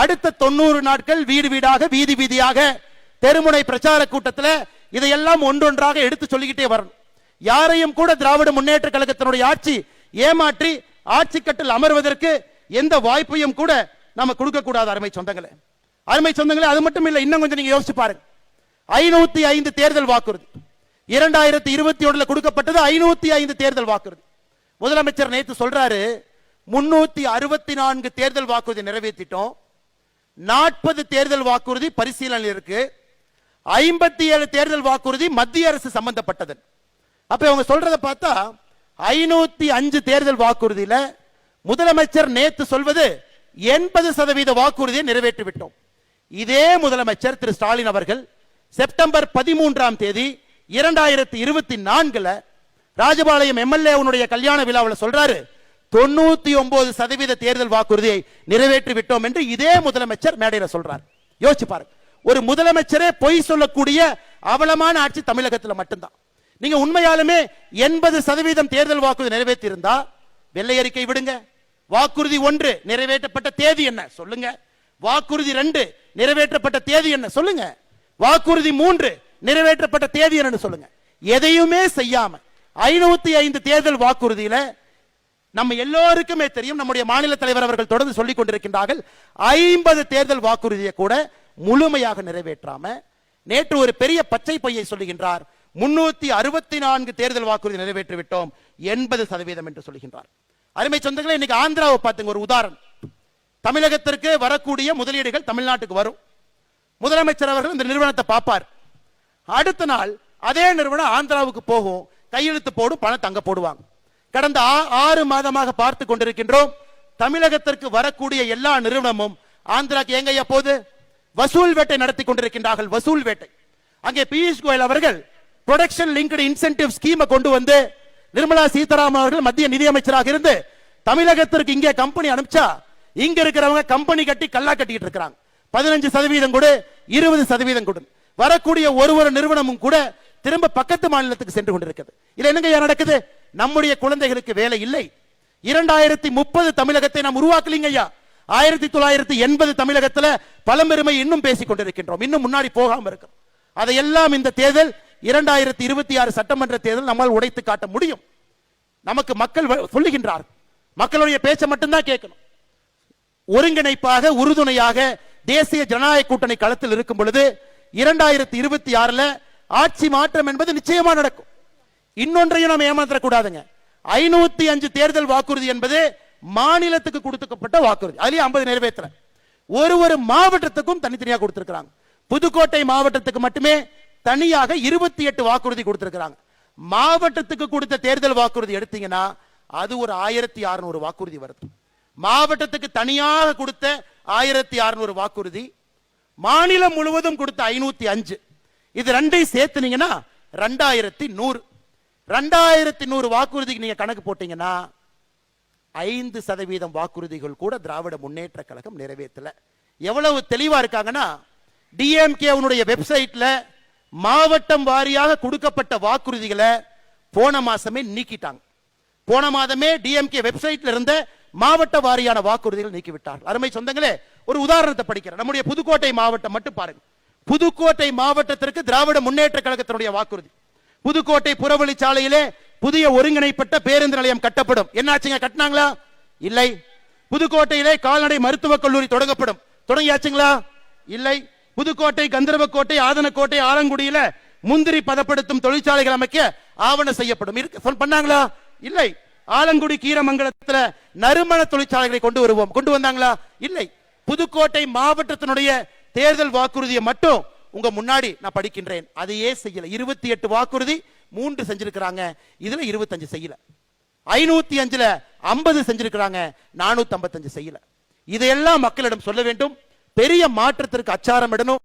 அடுத்த 90 நாட்கள் வீடு வீடாக வீதி வீதியாக தெருமுனை பிரச்சார கூட்டத்தில் இதையெல்லாம் ஒன்றொன்றாக எடுத்து சொல்லிக்கிட்டே வரணும். யாரையும் கூட திராவிட முன்னேற்ற கழகத்தினுடைய ஆட்சி ஏமாற்றி ஆட்சி கட்டில் அமர்வதற்கு எந்த வாய்ப்பையும் கூட நாம கொடுக்க கூடாது. அருமை சொந்தங்களே, அது மட்டும் இல்ல, இன்னும் கொஞ்சம் நீங்க யோசிச்சு பாருங்க. 505 தேர்தல் வாக்குறுதி 2021 கொடுக்கப்பட்டது. 505 தேர்தல் வாக்குறுதி. முதலமைச்சர் நேற்று சொல்றாரு 364 தேர்தல் வாக்குறுதி நிறைவேற்றிட்டோம், 40 தேர்தல் வாக்குறுதி பரிசீலனை இருக்கு, 57 தேர்தல் வாக்குறுதி மத்திய அரசு சம்பந்தப்பட்டது. அப்ப அவங்க சொல்றத பார்த்தா 505 தேர்தல் வாக்குறுதியில முதலமைச்சர் நேற்று சொல்வது 80% வாக்குறுதியை நிறைவேற்றி விட்டோம். இதே முதலமைச்சர் திரு ஸ்டாலின் அவர்கள் செப்டம்பர் 13ஆம் தேதி 2024 ராஜபாளையம் எம்எல்ஏ கல்யாண விழாவில் சொல்றாரு 99% தேர்தல் வாக்குறுதியை நிறைவேற்றி விட்டோம் என்று இதே முதலமைச்சர் மேடையில் சொல்றார். யோசிச்சு பாருங்க, ஒரு முதலமைச்சரே பொய் சொல்லக்கூடிய அவலமான ஆட்சி தமிழகத்தில் மட்டும்தான். நீங்க உண்மையாலுமே 80% தேர்தல் வாக்குறுதி நிறைவேற்றி இருந்தா வெள்ளை அறிக்கை விடுங்க. வாக்குறுதி 1 நிறைவேற்றப்பட்ட தேதி என்ன சொல்லுங்க, வாக்குறுதி 2 நிறைவேற்றப்பட்ட தேதி என்ன சொல்லுங்க, வாக்குறுதி 3 நிறைவேற்றப்பட்ட தேதி என்னன்னு சொல்லுங்க. எதையுமே செய்யாம 505 தேர்தல் வாக்குறுதியில நம்ம எல்லோருக்குமே தெரியும், நம்முடைய மாநில தலைவர் அவர்கள் தொடர்ந்து சொல்லிக் கொண்டிருக்கின்றார்கள், 50 தேர்தல் வாக்குறுதியை கூட முழுமையாக நிறைவேற்றாம நேற்று ஒரு பெரிய பச்சை பையை சொல்லுகின்றார். 364 தேர்தல் வாக்குறுதி நிறைவேற்றி விட்டோம், 80% என்று சொல்கின்றார். அருமை சொந்தங்களே, இன்னைக்கு ஆந்திராவை பார்த்துங்க ஒரு உதாரணம். தமிழகத்திற்கு வரக்கூடிய முதலீடுகள் தமிழ்நாட்டுக்கு வரும். முதலமைச்சர் அவர்கள் இந்த நிறுவனத்தை பார்ப்பார். அடுத்த நாள் அதே நிறுவனம் ஆந்திராவுக்கு போகும், கையெழுத்து போடும், பணம் தங்க போடுவாங்க. கடந்த 6 மாதமாக பார்த்து கொண்டிருக்கின்றோம். தமிழகத்திற்கு வரக்கூடிய எல்லா நிறுவனமும் ஆந்திராக்கு எங்கய்யா போது வசூல் வேட்டை நடத்தி கொண்டிருக்கின்றார்கள். வசூல் வேட்டை. அங்கே பியூஷ் கோயல் அவர்கள் ப்ரொடக்ஷன் லிங்க்டு இன்சென்டிவ் ஸ்கீமை கொண்டு வந்து நிர்மலா சீதாராமன் அவர்கள் மத்திய நிதியமைச்சராக இருந்து தமிழகத்திற்கு இங்கே கம்பெனி அனுப்பிச்சா இங்க இருக்கிறவங்க கம்பெனி கட்டி கல்லா கட்டிட்டு இருக்காங்க. 15% கொடு, 20% கொடு. வரக்கூடிய ஒரு நிறுவனமும் கூட திரும்ப பக்கத்து மாநிலத்துக்கு சென்று கொண்டிருக்கிறது. இதுல என்னங்க நடக்குது? நம்முடைய குழந்தைகளுக்கு வேலை இல்லை. 2030 தமிழகத்தை நாம் உருவாக்கலீங்க ஐயா. 1980 தமிழகத்துல பழம்பெருமை இன்னும் பேசிக் கொண்டிருக்கின்றோம், இன்னும் முன்னாடி போகாம இருக்கிறோம். அதையெல்லாம் இந்த தேர்தல் 2026 சட்டமன்ற தேர்தல் நம்மால் உடைத்து காட்ட முடியும். நமக்கு மக்கள் சொல்லுகின்றார், மக்களுடைய பேச்சை மட்டும்தான் கேட்கணும். ஒருங்கிணைப்பாக உறுதுணையாக தேசிய ஜனநாயக கூட்டணி களத்தில் இருக்கும் பொழுது 2026 ஆட்சி மாற்றம் என்பது நிச்சயமா நடக்கும். இன்னொன்றையும் நாம் ஏமாற்றக்கூடாதுங்க. 505 தேர்தல் வாக்குறுதி என்பது மாநிலத்துக்கு கொடுக்கப்பட்ட வாக்குறுதி. அதுலயும் 50 நிறைவேற்ற ஒரு மாவட்டத்துக்கும் தனித்தனியாக கொடுத்திருக்கிறாங்க. புதுக்கோட்டை மாவட்டத்துக்கு மட்டுமே தனியாக 28 வாக்குறுதி கொடுத்திருக்கிறாங்க. மாவட்டத்துக்கு கொடுத்த தேர்தல் வாக்குறுதி எடுத்தீங்கன்னா அது ஒரு 1600 வாக்குறுதி வருது. மாவட்டத்துக்கு தனியாக கொடுத்த 1600 வாக்குறுதி, மாநிலம் முழுவதும் கொடுத்த 505, இது ரெண்டையும் சேர்த்துனீங்கன்னா 2100. 2100 வாக்குறுதிக்கு நீங்க கணக்கு போட்டீங்கன்னா 5% வாக்குறுதிகள் கூட திராவிட முன்னேற்ற கழகம் நிறைவேற்றல. எவ்வளவு தெளிவா இருக்காங்கன்னா, டிஎம்கே வெப்சைட்ல மாவட்டம் வாரியாக கொடுக்கப்பட்ட வாக்குறுதிகளை போன மாசமே நீக்கிட்டாங்க. போன மாதமே டிஎம்கே வெப்சைட்ல இருந்த மாவட்ட வாரியான வாக்குறுதிகள் நீக்கிவிட்டார்கள். அருமை சொந்தங்களே, ஒரு உதாரணத்தை படிக்கிறேன். நம்முடைய புதுக்கோட்டை மாவட்டம் மட்டும் பாருங்க. புதுக்கோட்டை மாவட்டத்திற்கு திராவிட முன்னேற்ற கழகத்தினுடைய வாக்குறுதி, புதுக்கோட்டை புறவழிச்சாலையிலே புதிய ஒருங்கிணைப்பட்ட பேருந்து நிலையம் கட்டப்படும். என்னாச்சுங்க, கட்டினாங்களா? இல்லை. புதுக்கோட்டையிலே கால்நடை மருத்துவக் கல்லூரி தொடங்கப்படும். தொடங்கியாச்சுங்களா? இல்லை. புதுக்கோட்டை, கந்தர்வக்கோட்டை, ஆதனக்கோட்டை, ஆலங்குடியில முந்திரி பதப்படுத்தும் தொழிற்சாலைகள் அமைக்க ஆவணம் செய்யப்படும். பண்ணாங்களா? இல்லை. ஆலங்குடி கீரமங்கலத்தில் நறுமண தொழிற்சாலைகளை கொண்டு வருவோம். கொண்டு வந்தாங்களா? இல்லை. புதுக்கோட்டை மாவட்டத்தினுடைய தேர்தல் வாக்குறுதியை மட்டும் உங்க முன்னாடி நான் படிக்கின்றேன். அதையே செய்யல. 28 வாக்குறுதி 3 செஞ்சிருக்கிறாங்க, இதுல 25 செய்யல. 505ல 50 செஞ்சிருக்கிறாங்க, 455 செய்யல. இதையெல்லாம் மக்களிடம் சொல்ல வேண்டும். பெரிய மாற்றத்திற்கு அச்சாரம் இடணும்.